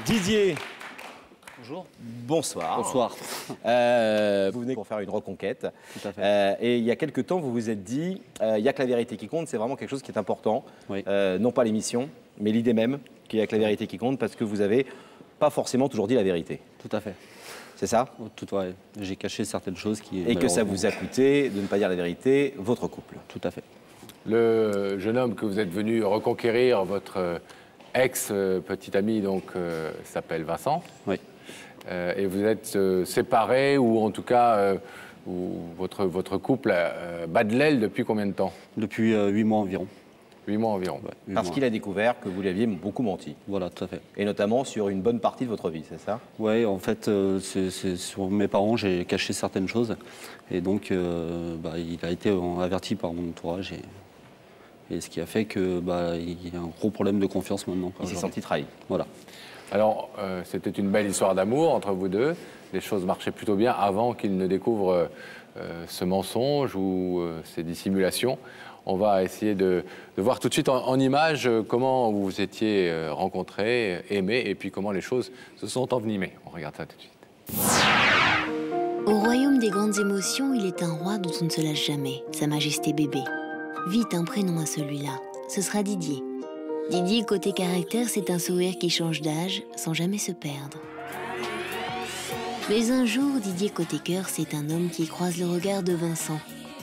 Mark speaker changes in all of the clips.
Speaker 1: Didier.
Speaker 2: Bonjour.
Speaker 1: Bonsoir.
Speaker 2: Bonsoir.
Speaker 1: Vous venez pour faire une reconquête.
Speaker 2: Tout à fait.
Speaker 1: Et il y a quelques temps, vous vous êtes dit, il n'y a que la vérité qui compte, c'est vraiment quelque chose qui est important.
Speaker 2: Oui.
Speaker 1: Non pas l'émission, mais l'idée même qu'il n'y a que la vérité qui compte, parce que vous n'avez pas forcément toujours dit la vérité.
Speaker 2: Tout à fait.
Speaker 1: C'est ça?
Speaker 2: Tout ouais. J'ai caché certaines choses qui...
Speaker 1: Et que ça vous a coûté de ne pas dire la vérité, votre couple.
Speaker 2: Tout à fait.
Speaker 3: Le jeune homme que vous êtes venu reconquérir, votre ex-petit ami, donc, s'appelle Vincent.
Speaker 2: Oui.
Speaker 3: Et vous êtes séparés, ou en tout cas, votre couple bat de l'aile depuis combien de temps?
Speaker 2: Depuis 8 mois environ.
Speaker 3: 8 mois environ.
Speaker 2: Ouais, 8
Speaker 1: Parce
Speaker 2: mois.
Speaker 1: qu'il a découvert que vous lui aviez beaucoup menti.
Speaker 2: Voilà, tout à fait.
Speaker 1: Et notamment sur une bonne partie de votre vie, c'est ça?
Speaker 2: Oui, en fait, c'est sur mes parents, j'ai caché certaines choses. Et donc, il a été averti par mon entourage. Et ce qui a fait que il y a un gros problème de confiance maintenant.
Speaker 1: Il s'est senti trahi.
Speaker 2: Voilà.
Speaker 3: Alors, c'était une belle histoire d'amour entre vous deux. Les choses marchaient plutôt bien avant qu'il ne découvre ce mensonge ou ces dissimulations. On va essayer de voir tout de suite en images comment vous vous étiez rencontrés, aimés, et puis comment les choses se sont envenimées. On regarde ça tout de suite.
Speaker 4: Au royaume des grandes émotions, il est un roi dont on ne se lâche jamais, Sa Majesté bébé. Vite un prénom à celui-là, ce sera Didier. Didier, côté caractère, c'est un sourire qui change d'âge sans jamais se perdre. Mais un jour, Didier, côté cœur, c'est un homme qui croise le regard de Vincent.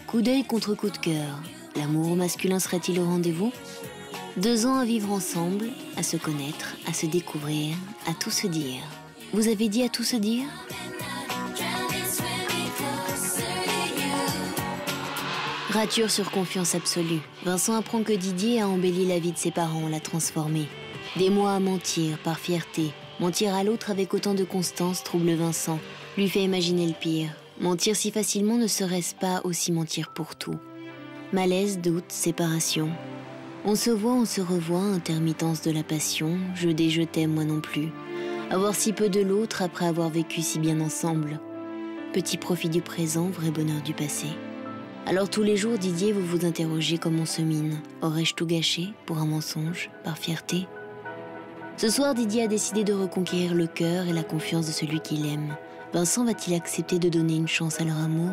Speaker 4: Coup d'œil contre coup de cœur. L'amour masculin serait-il au rendez-vous? 2 ans à vivre ensemble, à se connaître, à se découvrir, à tout se dire. Vous avez dit à tout se dire? Rature sur confiance absolue. Vincent apprend que Didier a embelli la vie de ses parents, l'a transformé. Des mois à mentir, par fierté. Mentir à l'autre avec autant de constance trouble Vincent, lui fait imaginer le pire. Mentir si facilement ne serait-ce pas aussi mentir pour tout? Malaise, doute, séparation. On se voit, on se revoit, intermittence de la passion, je des je t'aime moi non plus. Avoir si peu de l'autre après avoir vécu si bien ensemble. Petit profit du présent, vrai bonheur du passé. Alors tous les jours, Didier, vous vous interrogez comme on se mine. Aurais-je tout gâché pour un mensonge, par fierté? Ce soir, Didier a décidé de reconquérir le cœur et la confiance de celui qu'il aime. Vincent va-t-il accepter de donner une chance à leur amour?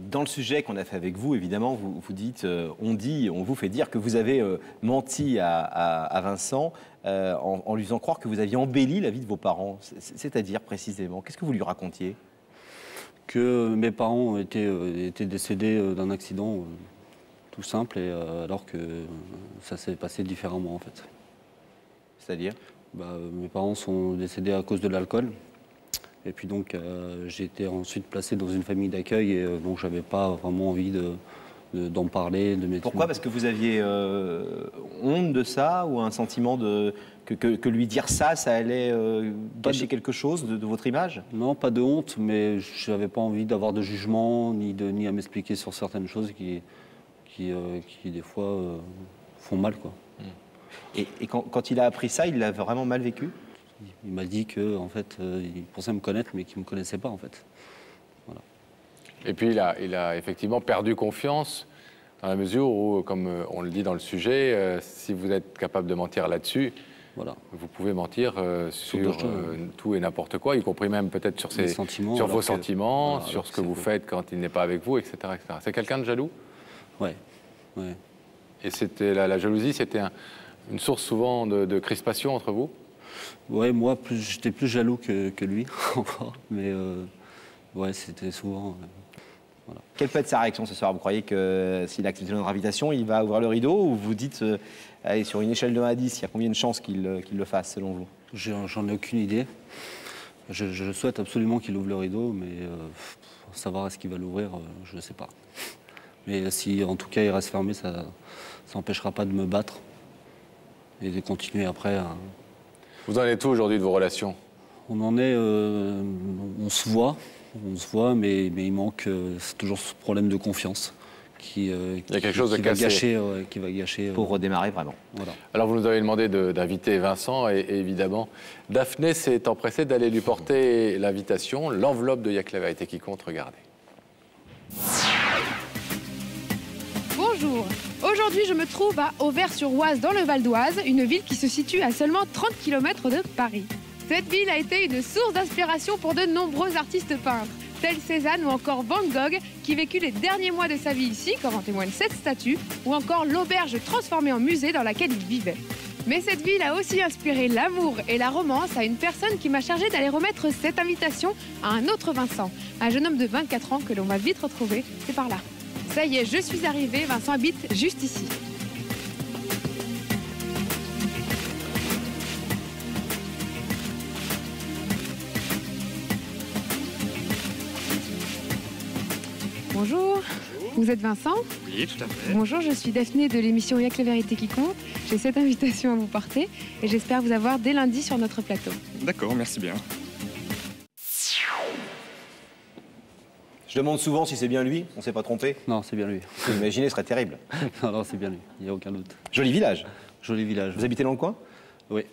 Speaker 1: Dans le sujet qu'on a fait avec vous, évidemment, vous dites, on vous fait dire que vous avez menti à Vincent en lui faisant croire que vous aviez embelli la vie de vos parents. C'est-à-dire précisément, qu'est-ce que vous lui racontiez?
Speaker 2: Que mes parents étaient décédés d'un accident tout simple, alors que ça s'est passé différemment en fait.
Speaker 1: C'est-à-dire?
Speaker 2: Mes parents sont décédés à cause de l'alcool. Et puis donc j'ai été ensuite placé dans une famille d'accueil et donc j'avais pas vraiment envie d'en parler.
Speaker 1: Pourquoi? Parce que vous aviez honte de ça ou un sentiment que lui dire ça allait gâcher quelque chose de votre image?
Speaker 2: Non, pas de honte, mais je n'avais pas envie d'avoir de jugement ni à m'expliquer sur certaines choses qui des fois font mal, quoi.
Speaker 1: Et quand il a appris ça, il l'a vraiment mal vécu?
Speaker 2: Il m'a dit que en fait, il pensait me connaître, mais qu'il ne me connaissait pas en fait. Voilà.
Speaker 3: Et puis il a effectivement perdu confiance dans la mesure où, comme on le dit dans le sujet, si vous êtes capable de mentir là-dessus,
Speaker 2: voilà.
Speaker 3: Vous pouvez mentir sur tout et n'importe quoi, y compris même peut-être sur vos sentiments, voilà, sur ce que vous faites quand il n'est pas avec vous, etc. etc. C'est quelqu'un de jaloux?
Speaker 2: Ouais. Ouais.
Speaker 3: Et c'était la jalousie, c'était une source souvent de crispation entre vous?
Speaker 2: Ouais, moi, j'étais plus jaloux que lui, encore. Mais ouais, c'était souvent... voilà.
Speaker 1: Quelle peut être sa réaction ce soir? Vous croyez que s'il accepte notre invitation, il va ouvrir le rideau? Ou vous dites, allez, sur une échelle de 1 à 10, il y a combien de chances qu'il le fasse, selon vous?
Speaker 2: J'en ai aucune idée. Je souhaite absolument qu'il ouvre le rideau, mais pour savoir est-ce qu'il va l'ouvrir, je ne sais pas. Mais si, en tout cas, il reste fermé, ça n'empêchera pas de me battre et de continuer après à...
Speaker 3: Vous en êtes où aujourd'hui de vos relations?
Speaker 2: On en est... on se voit, mais il manque toujours ce problème de confiance il y a quelque chose qui va gâcher...
Speaker 1: Pour redémarrer vraiment.
Speaker 2: Voilà.
Speaker 3: Alors vous nous avez demandé d'inviter Vincent et évidemment, Daphné s'est empressée d'aller lui porter l'invitation, l'enveloppe de Y'a que la vérité qui compte, regardez.
Speaker 5: Bonjour, Bonjour. Aujourd'hui, je me trouve à Auvers-sur-Oise, dans le Val d'Oise, une ville qui se situe à seulement 30 km de Paris. Cette ville a été une source d'inspiration pour de nombreux artistes peintres, tels Cézanne ou encore Van Gogh, qui vécut les derniers mois de sa vie ici, comme en témoigne cette statue, ou encore l'auberge transformée en musée dans laquelle il vivait. Mais cette ville a aussi inspiré l'amour et la romance à une personne qui m'a chargé d'aller remettre cette invitation à un autre Vincent, un jeune homme de 24 ans que l'on va vite retrouver, c'est par là. Ça y est, je suis arrivée, Vincent habite juste ici. Bonjour. Vous êtes Vincent?
Speaker 6: Oui, tout à fait.
Speaker 5: Bonjour, je suis Daphné de l'émission Y'a que la vérité qui compte. J'ai cette invitation à vous porter et j'espère vous avoir dès lundi sur notre plateau.
Speaker 6: D'accord, merci bien.
Speaker 1: Je demande souvent si c'est bien lui, on s'est pas trompé.
Speaker 2: Non, c'est bien lui.
Speaker 1: Vous imaginez, ce serait terrible.
Speaker 2: Non, non, c'est bien lui, il n'y a aucun doute.
Speaker 1: Joli village.
Speaker 2: Joli village.
Speaker 1: Vous habitez dans le coin
Speaker 2: Oui,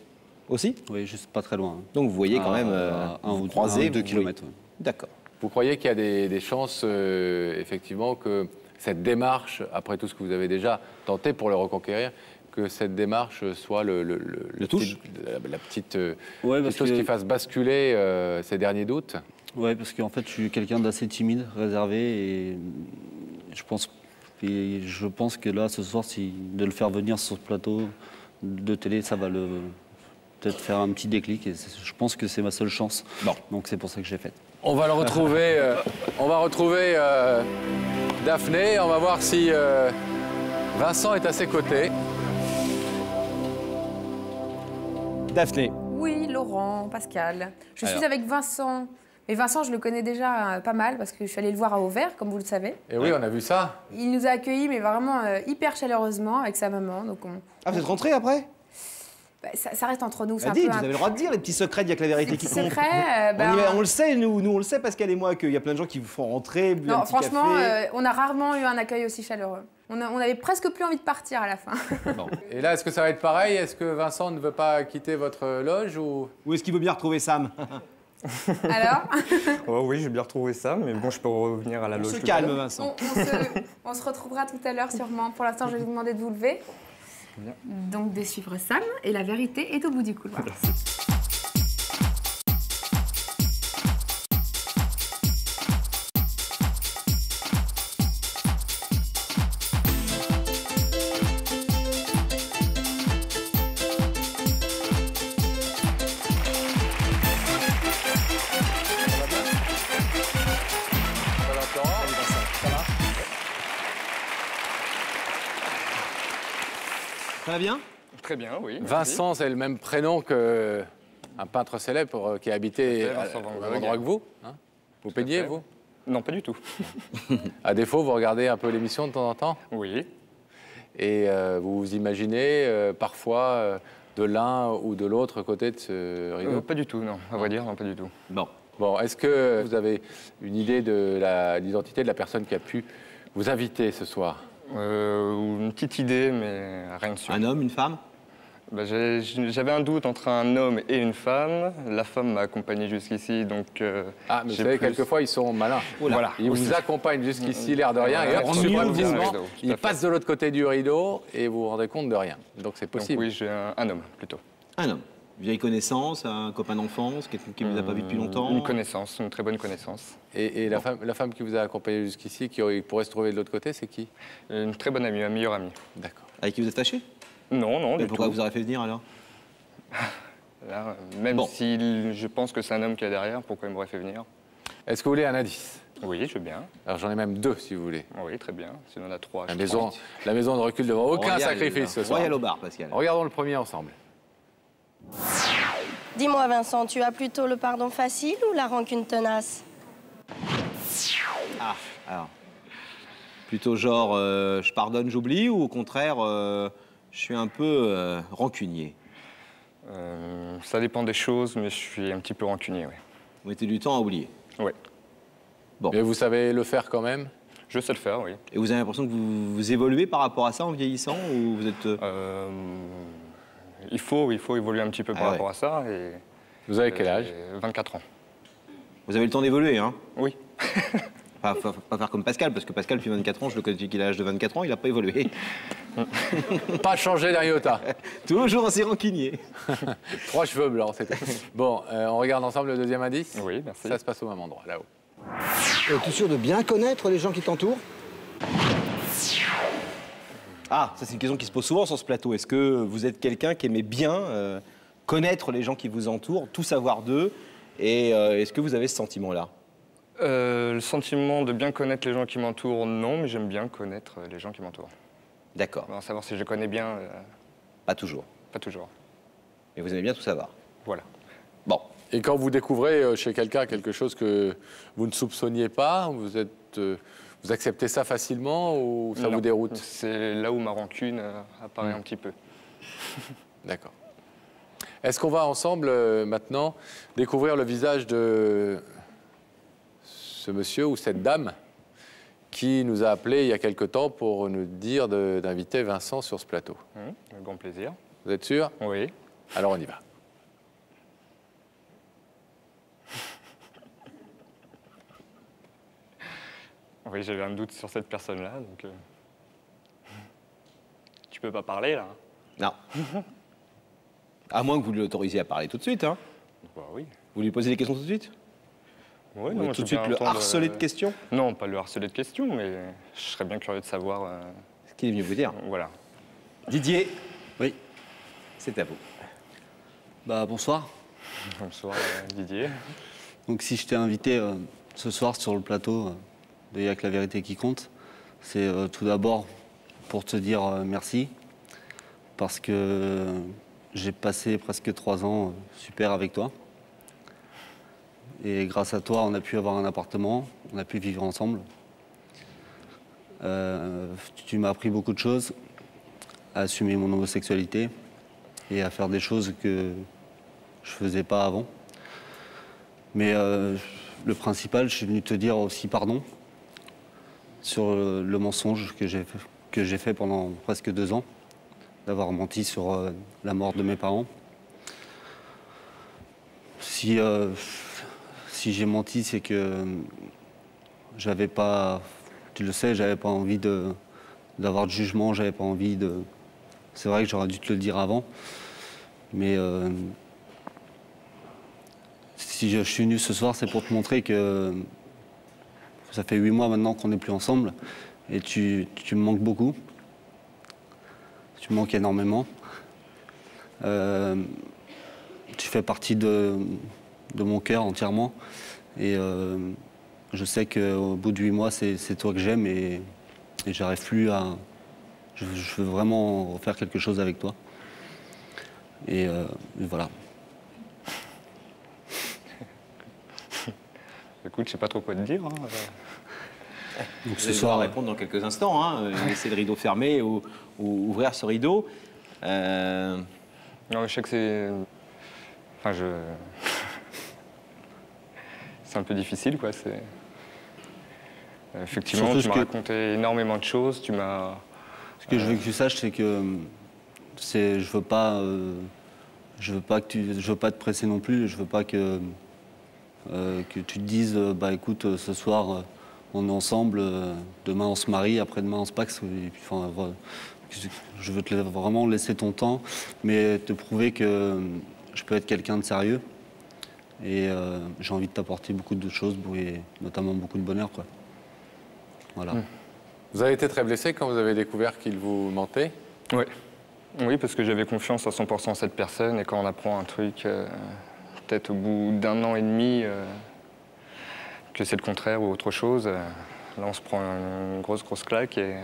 Speaker 1: aussi?
Speaker 2: oui, juste pas très loin.
Speaker 1: Donc vous voyez quand même
Speaker 2: un ou
Speaker 1: croiser,
Speaker 2: 2
Speaker 1: vous
Speaker 2: kilomètres.
Speaker 1: voyez. D'accord.
Speaker 3: Vous croyez qu'il y a des chances, effectivement, que cette démarche, après tout ce que vous avez déjà tenté pour le reconquérir, que cette démarche soit la petite
Speaker 2: Ouais,
Speaker 3: petite chose qui fasse basculer ces derniers doutes?
Speaker 2: Ouais, parce qu'en fait, je suis quelqu'un d'assez timide, réservé, et je pense que là, ce soir, de le faire venir sur ce plateau de télé, ça va peut-être faire un petit déclic, et je pense que c'est ma seule chance.
Speaker 1: Bon.
Speaker 2: Donc c'est pour ça que j'ai fait.
Speaker 3: On va le retrouver, on va retrouver Daphné, on va voir si Vincent est à ses côtés.
Speaker 1: Daphné.
Speaker 7: Oui, Laurent, Pascal. Je
Speaker 1: Alors.
Speaker 7: suis avec Vincent. Et Vincent, je le connais déjà pas mal parce que je suis allée le voir à Auvers, comme vous le savez.
Speaker 3: Et oui, on a vu ça.
Speaker 7: Il nous a accueillis, mais vraiment hyper chaleureusement avec sa maman. Donc
Speaker 1: Ah, vous êtes rentré après?
Speaker 7: ça reste entre nous.
Speaker 1: Bah, dites, vous avez le droit de dire les petits secrets d'Il y a que la vérité qui compte.
Speaker 7: Secret,
Speaker 1: On le sait, nous on le sait, Pascal et moi, qu'il y a plein de gens qui vous font rentrer, un
Speaker 7: non,
Speaker 1: petit
Speaker 7: franchement,
Speaker 1: café.
Speaker 7: on a rarement eu un accueil aussi chaleureux. On avait presque plus envie de partir à la fin.
Speaker 3: Et là, est-ce que ça va être pareil? Est-ce que Vincent ne veut pas quitter votre loge ou...
Speaker 1: Ou est-ce qu'il veut bien retrouver Sam?
Speaker 7: Alors,
Speaker 6: Oh, oui, j'ai bien retrouvé ça, mais bon, je peux revenir à la
Speaker 1: On
Speaker 6: loge.
Speaker 1: se
Speaker 6: tout à
Speaker 1: calme,
Speaker 6: l'heure.
Speaker 1: Vincent.
Speaker 7: on se retrouvera tout à l'heure sûrement. Pour l'instant, je vais vous demander de vous lever.
Speaker 6: Bien.
Speaker 7: Donc de suivre Sam, et la vérité est au bout du couloir.
Speaker 1: Ça va bien?
Speaker 6: Très bien, oui. merci.
Speaker 3: Vincent, c'est le même prénom qu'un peintre célèbre qui a habité
Speaker 6: Tout à fait, Vincent Van
Speaker 3: au
Speaker 6: Gogh.
Speaker 3: même endroit que vous. Hein? Vous peignez,
Speaker 6: fait.
Speaker 3: vous?
Speaker 6: Non, pas du tout.
Speaker 3: À défaut, vous regardez un peu l'émission de temps en temps?
Speaker 6: Oui.
Speaker 3: Et vous vous imaginez parfois de l'un ou de l'autre côté de ce rideau?
Speaker 6: Pas du tout, non. À vrai dire, non, pas du tout.
Speaker 1: Bon.
Speaker 3: Bon, est-ce que vous avez une idée de l'identité de la personne qui a pu vous inviter ce soir?
Speaker 6: Une petite idée, mais rien de sûr.
Speaker 1: Un homme, une femme?
Speaker 6: Bah, j'avais un doute entre un homme et une femme. La femme m'a accompagné jusqu'ici, donc...
Speaker 3: Ah, mais vous
Speaker 6: j'ai
Speaker 3: savez,
Speaker 6: plus-
Speaker 3: quelquefois, ils sont malins.
Speaker 6: Voilà.
Speaker 3: Ils vous accompagnent jusqu'ici, l'air de rien, et hop,
Speaker 1: on
Speaker 6: se
Speaker 1: mieux
Speaker 6: prend
Speaker 1: vous.
Speaker 6: bien un
Speaker 3: subrepticement,
Speaker 6: rideau, tout à
Speaker 3: ils
Speaker 6: fait.
Speaker 3: passent de l'autre côté du rideau et vous vous rendez compte de rien. Donc c'est
Speaker 6: Donc
Speaker 3: possible.
Speaker 6: oui, j'ai un homme, plutôt.
Speaker 1: Un homme. Vieille connaissance, un copain d'enfance, quelqu'un qui ne vous a pas vu depuis longtemps?
Speaker 6: Une connaissance, une très bonne connaissance.
Speaker 3: Et la femme qui vous a accompagné jusqu'ici, qui pourrait se trouver de l'autre côté, c'est qui?
Speaker 6: Une très bonne amie, un meilleur ami.
Speaker 3: D'accord.
Speaker 1: Avec qui vous êtes fâché?
Speaker 6: Non, non,
Speaker 1: Mais
Speaker 6: du
Speaker 1: pourquoi
Speaker 6: tout.
Speaker 1: vous aurez fait venir alors?
Speaker 6: Là, même
Speaker 1: Bon.
Speaker 6: si je pense que c'est un homme qui est derrière, pourquoi il m'aurait fait venir?
Speaker 3: Est-ce que vous voulez un indice?
Speaker 6: Oui, je veux bien.
Speaker 3: Alors j'en ai même deux, si vous voulez.
Speaker 6: Oui, très bien. Si on en a trois,
Speaker 3: La
Speaker 6: je
Speaker 3: maison,
Speaker 6: prends.
Speaker 3: la maison ne recule devant aucun
Speaker 1: Royal,
Speaker 3: sacrifice ce soir.
Speaker 1: Royal au bar, Pascal.
Speaker 3: Regardons le premier ensemble.
Speaker 8: Dis-moi Vincent, tu as plutôt le pardon facile ou la rancune tenace?
Speaker 1: Ah, alors. Plutôt genre, je pardonne, j'oublie, ou au contraire, je suis un peu rancunier?
Speaker 6: Ça dépend des choses, mais je suis un petit peu rancunier, oui.
Speaker 1: Vous mettez du temps à oublier.
Speaker 6: Oui.
Speaker 1: Bon.
Speaker 3: Mais vous savez le faire quand même?
Speaker 6: Je sais le faire, oui.
Speaker 1: Et vous avez l'impression que vous évoluez par rapport à ça en vieillissant, ou vous êtes...
Speaker 6: Il faut évoluer un petit peu par
Speaker 1: Ah ouais.
Speaker 6: rapport à ça. Et,
Speaker 3: Vous avez quel âge?
Speaker 6: 24 ans.
Speaker 1: Vous avez le temps d'évoluer, hein?
Speaker 6: Oui.
Speaker 1: Pas faire comme Pascal, parce que Pascal, depuis 24 ans, je le connais depuis qu'il a l'âge de 24 ans, il n'a pas évolué.
Speaker 3: Pas changé d'Ariota.
Speaker 1: Toujours aussi rancunier.
Speaker 3: 3 cheveux blancs, c'est tout. Bon, on regarde ensemble le deuxième indice.
Speaker 6: Oui, merci.
Speaker 3: Ça se passe au même endroit, là-haut.
Speaker 9: Es-tu sûr de bien connaître les gens qui t'entourent?
Speaker 1: Ah, ça c'est une question qui se pose souvent sur ce plateau. Est-ce que vous êtes quelqu'un qui aimait bien connaître les gens qui vous entourent, tout savoir d'eux, et est-ce que vous avez ce sentiment-là?
Speaker 6: Le sentiment de bien connaître les gens qui m'entourent, non, mais j'aime bien connaître les gens qui m'entourent.
Speaker 1: D'accord.
Speaker 6: Alors, savoir si je les connais bien,
Speaker 1: Pas toujours.
Speaker 6: pas toujours.
Speaker 1: Mais vous aimez bien tout savoir.
Speaker 6: Voilà.
Speaker 1: Bon.
Speaker 3: Et quand vous découvrez chez quelqu'un quelque chose que vous ne soupçonniez pas, vous acceptez ça facilement ou ça
Speaker 6: Non.
Speaker 3: vous déroute?
Speaker 6: C'est là où ma rancune apparaît un petit peu.
Speaker 3: D'accord. Est-ce qu'on va ensemble maintenant découvrir le visage de ce monsieur ou cette dame qui nous a appelés il y a quelque temps pour nous dire d'inviter Vincent sur ce plateau?
Speaker 6: Avec grand plaisir.
Speaker 3: Vous êtes sûr?
Speaker 6: Oui.
Speaker 3: Alors on y va.
Speaker 6: Oui, j'avais un doute sur cette personne-là, donc... Tu peux pas parler, là?
Speaker 1: Non. À moins que vous l'autorisiez à parler tout de suite. Hein.
Speaker 6: Bah oui.
Speaker 1: Vous lui posez des questions tout de suite?
Speaker 6: Oui,
Speaker 1: Vous voulez tout de suite le harceler de questions?
Speaker 6: Non, pas le harceler de questions, mais je serais bien curieux de savoir...
Speaker 1: Ce qu'il est venu vous dire.
Speaker 6: Voilà.
Speaker 1: Didier,
Speaker 2: Oui.
Speaker 1: c'est à vous.
Speaker 2: Bah, bonsoir.
Speaker 6: Bonsoir, Didier.
Speaker 2: Donc si je t'ai invité ce soir sur le plateau de Y'a que la vérité qui compte, c'est tout d'abord pour te dire merci, parce que j'ai passé presque 3 ans super avec toi. Et grâce à toi, on a pu avoir un appartement, on a pu vivre ensemble. Tu m'as appris beaucoup de choses, à assumer mon homosexualité et à faire des choses que je faisais pas avant. Mais le principal, je suis venu te dire aussi pardon sur le mensonge que j'ai fait pendant presque 2 ans, d'avoir menti sur la mort de mes parents. Si j'ai menti, c'est que j'avais pas, tu le sais, j'avais pas envie d'avoir de jugement, j'avais pas envie de... C'est vrai que j'aurais dû te le dire avant, mais si je suis venu ce soir, c'est pour te montrer que ça fait 8 mois maintenant qu'on n'est plus ensemble et tu me manques beaucoup. Tu me manques énormément. Tu fais partie de mon cœur entièrement et je sais qu'au bout de 8 mois, c'est toi que j'aime et j'arrive plus à... Je veux vraiment refaire quelque chose avec toi. Et voilà.
Speaker 6: Écoute, je sais pas trop quoi te dire. Hein.
Speaker 1: Donc ce soir, répondre dans quelques instants. Hein. Laisser le rideau fermé ou ouvrir ce rideau.
Speaker 6: Non, je sais que c'est... Enfin, c'est un peu difficile, quoi. Effectivement,
Speaker 2: surtout
Speaker 6: tu m'as raconté énormément de choses. Tu m'as...
Speaker 2: Ce que je veux que tu saches, c'est que je veux pas te presser non plus. Je veux pas que tu te dises, bah écoute, ce soir on est ensemble, demain on se marie, après-demain on se paxe. Et puis, enfin, voilà. Je veux vraiment laisser ton temps, mais te prouver que je peux être quelqu'un de sérieux. Et j'ai envie de t'apporter beaucoup de choses, et notamment beaucoup de bonheur, quoi. Voilà.
Speaker 3: Vous avez été très blessé quand vous avez découvert qu'il vous mentait?
Speaker 6: Oui. Oui, parce que j'avais confiance à 100% en cette personne, et quand on apprend un truc, peut-être au bout d'1 an et demi, que c'est le contraire ou autre chose, là on se prend une grosse claque. Et...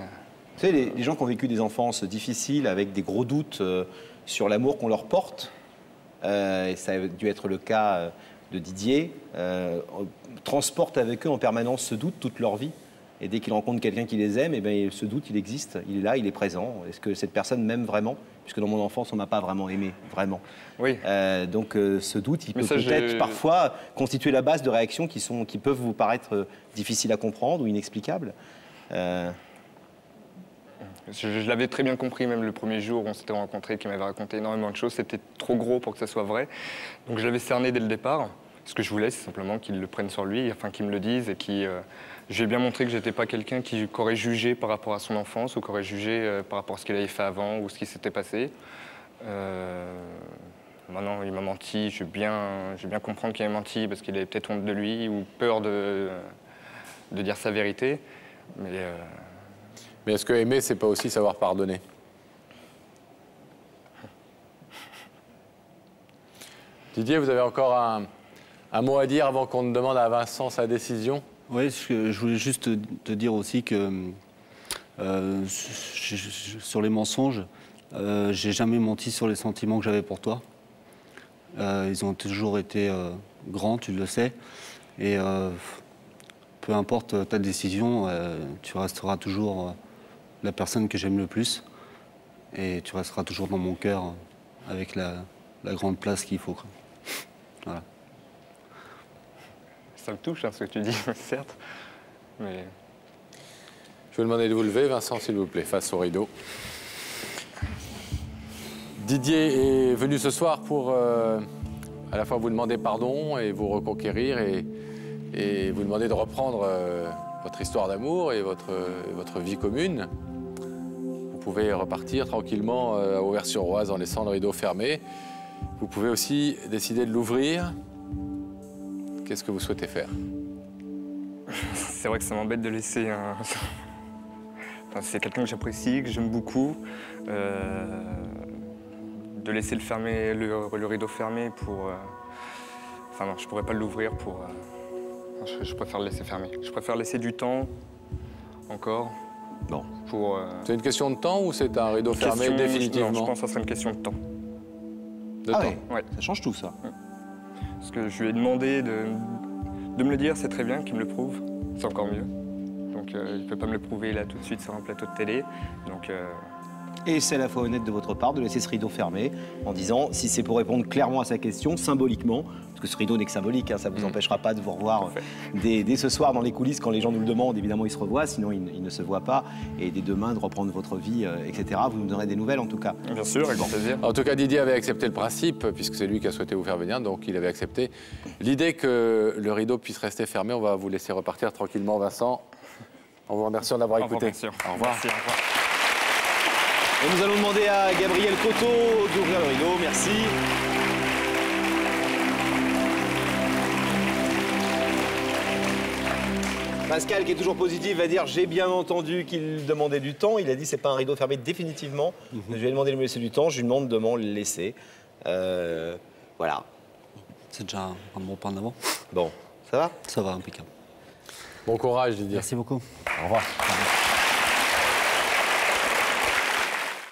Speaker 1: Vous savez, les gens qui ont vécu des enfances difficiles, avec des gros doutes sur l'amour qu'on leur porte, et ça a dû être le cas de Didier, transportent avec eux en permanence ce doute toute leur vie. Et dès qu'ils rencontrent quelqu'un qui les aime, eh bien, ce doute, il existe, il est là, il est présent. Est-ce que cette personne m'aime vraiment? Puisque dans mon enfance, on ne m'a pas vraiment aimé, vraiment.
Speaker 6: Oui.
Speaker 1: Donc ce doute, il peut peut-être parfois constituer la base de réactions qui peuvent vous paraître difficiles à comprendre ou inexplicables.
Speaker 6: Je l'avais très bien compris, même le premier jour où on s'était rencontrés, qui m'avait raconté énormément de choses. C'était trop gros pour que ça soit vrai. Donc je l'avais cerné dès le départ. Ce que je voulais, c'est simplement qu'il le prenne sur lui, enfin qu'il me le dise et qu'il... J'ai bien montré que j'étais pas quelqu'un qui aurait jugé par rapport à son enfance ou qui aurait jugé par rapport à ce qu'il avait fait avant ou ce qui s'était passé. Maintenant, il m'a menti. Je vais bien comprendre qu'il a menti parce qu'il avait peut-être honte de lui ou peur de dire sa vérité.
Speaker 3: Mais est-ce que aimer, c'est pas aussi savoir pardonner? Didier, vous avez encore un mot à dire avant qu'on ne demande à Vincent sa décision?
Speaker 2: Oui, je voulais juste te dire aussi que sur les mensonges, j'ai jamais menti sur les sentiments que j'avais pour toi. Ils ont toujours été grands, tu le sais. Et peu importe ta décision, tu resteras toujours la personne que j'aime le plus. Et tu resteras toujours dans mon cœur avec la grande place qu'il faut. Voilà.
Speaker 6: Ça me touche, hein, ce que tu dis, certes. Mais...
Speaker 3: Je vais vous demander de vous lever, Vincent, s'il vous plaît, face au rideau. Didier est venu ce soir pour à la fois vous demander pardon et vous reconquérir et vous demander de reprendre votre histoire d'amour et votre vie commune. Vous pouvez repartir tranquillement à Auvers-sur-Oise en laissant le rideau fermé. Vous pouvez aussi décider de l'ouvrir. Qu'est-ce que vous souhaitez faire?
Speaker 6: C'est vrai que ça m'embête de laisser un... Enfin, c'est quelqu'un que j'apprécie, que j'aime beaucoup. De laisser le rideau fermé pour... Enfin non, je pourrais pas l'ouvrir pour... Je préfère le laisser fermé. Je préfère laisser du temps, encore,
Speaker 1: Bon.
Speaker 6: pour...
Speaker 3: C'est une question de temps ou c'est un rideau fermé définitivement?
Speaker 6: Non, je pense que ça serait une question de temps.
Speaker 3: De temps.
Speaker 6: Ouais.
Speaker 1: Ça change tout, ça.
Speaker 6: Parce que je lui ai demandé de me le dire, c'est très bien, qu'il me le prouve. C'est encore mieux. Donc il ne peut pas me le prouver là tout de suite sur un plateau de télé. Donc,
Speaker 1: Et c'est à la fois honnête de votre part de laisser ce rideau fermé en disant, si c'est pour répondre clairement à sa question, symboliquement, parce que ce rideau n'est que symbolique, hein, ça ne vous empêchera pas de vous revoir dès ce soir dans les coulisses quand les gens nous le demandent. Évidemment, ils se revoient, sinon ils ne se voient pas. Et dès demain, de reprendre votre vie, etc. Vous nous donnerez des nouvelles en tout cas.
Speaker 6: bien sûr, avec grand plaisir.
Speaker 3: En tout cas, Didier avait accepté le principe, puisque c'est lui qui a souhaité vous faire venir, donc il avait accepté l'idée que le rideau puisse rester fermé. On va vous laisser repartir tranquillement, Vincent. En vous remerciant d'avoir écouté.
Speaker 6: Au revoir. Merci, au revoir.
Speaker 1: Et nous allons demander à Gabriel Coteau d'ouvrir le rideau. Merci. Pascal, qui est toujours positif, va dire « J'ai bien entendu qu'il demandait du temps ». Il a dit « C'est pas un rideau fermé définitivement ». Je lui ai demandé de me laisser du temps. Je lui demande de m'en laisser. Voilà.
Speaker 2: C'est déjà un bon point d'avant.
Speaker 1: Bon, ça va?
Speaker 2: Ça va, impeccable.
Speaker 3: Bon courage, Didier.
Speaker 2: Merci beaucoup.
Speaker 1: Au revoir.